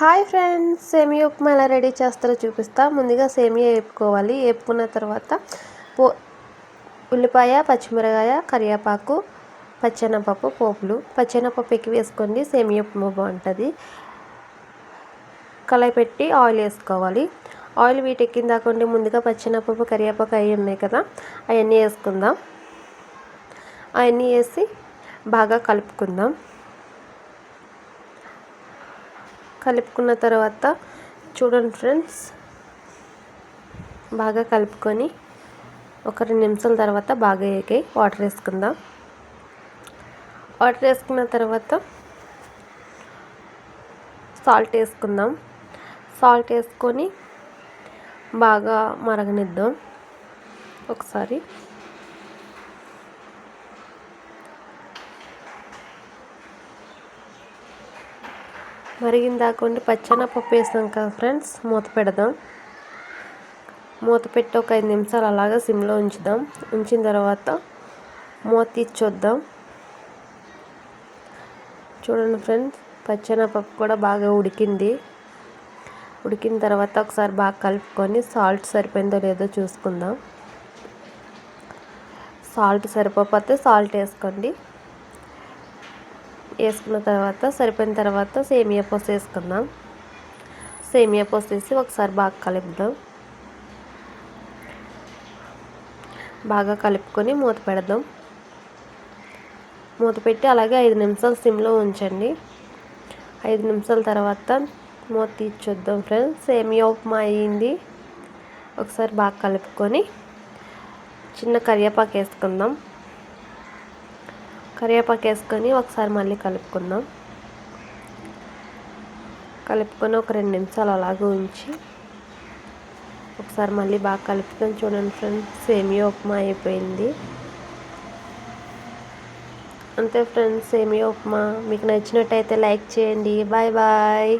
Hi friends, సేమియా ఉప్మా ఎలా ready చేస్తారో చూపిస్తా. ముందుగా సేమియా వేపుకోవాలి. వేపుకున్న తర్వాత ఉల్లిపాయ, పచ్చిమిరకాయ, కరివేపాకు, పచ్చెనపప్పు, పోపులు. పచ్చెనపప్పు ఎక్కువ వేసుకోండి, సేమియా ఉప్మా బాగుంటుంది. కళాయి పెట్టి ఆయిల్ వేసుకోవాలి. ఆయిల్ వీటెక్కిన దాకండి ముందుగా పచ్చెనపప్పు, కరివేపాకు అవి ఉన్నాయి కదా, అవన్నీ వేసుకుందాం. అవన్నీ వేసి బాగా కలుపుకుందాం. కలుపుకున్న తర్వాత చూడండి ఫ్రెండ్స్, బాగా కలుపుకొని ఒక 2 నిమిషాల తర్వాత బాగా వేగాయి. వాటర్ వేసుకుందాం. వాటర్ వేసుకున్న తర్వాత సాల్ట్ వేసుకుందాం. సాల్ట్ వేసుకొని బాగా మరగనిద్దాం ఒకసారి. మరిగిన దాకా పచ్చెనపప్పు వేసాం కదా ఫ్రెండ్స్, మూత పెడదాం. మూత పెట్టి ఒక 5 నిమిషాలు అలాగా సిమ్లో ఉంచుదాం. ఉంచిన తర్వాత మూత తీసి చూద్దాం. చూడండి ఫ్రెండ్స్, పచ్చెనపప్పు కూడా బాగా ఉడికింది. ఉడికిన తర్వాత ఒకసారి బాగా కలుపుకొని సాల్ట్ సరిపోయిందో లేదో చూసుకుందాం. సాల్ట్ సరిపోతే సాల్ట్ వేసుకోండి. వేసుకున్న తర్వాత సరిపోయిన తర్వాత సేమియా పోసేసుకుందాం. సేమియా పోసేసి ఒకసారి బాగా కలుపుదాం. బాగా కలుపుకొని మూత పెడదాం. మూత పెట్టి అలాగే 5 నిమిషాలు సిమ్లో ఉంచండి. 5 నిమిషాల తర్వాత మూత తీసి చూద్దాం ఫ్రెండ్స్. సేమియా ఉప్మా అయ్యింది. ఒకసారి బాగా కలుపుకొని చిన్న కరివేపాకు వేసుకుందాం. కరివేపాకు వేసుకొని ఒకసారి మళ్ళీ కలుపుకుందాం. కలుపుకొని ఒక 2 నిమిషాలు అలాగే ఉంచి ఒకసారి మళ్ళీ బాగా కలుపుకొని చూడండి ఫ్రెండ్స్, సేమియా ఉప్మా అయిపోయింది. అంతే ఫ్రెండ్స్, సేమియా ఉప్మా. మీకు నచ్చినట్టయితే లైక్ చేయండి. Bye bye.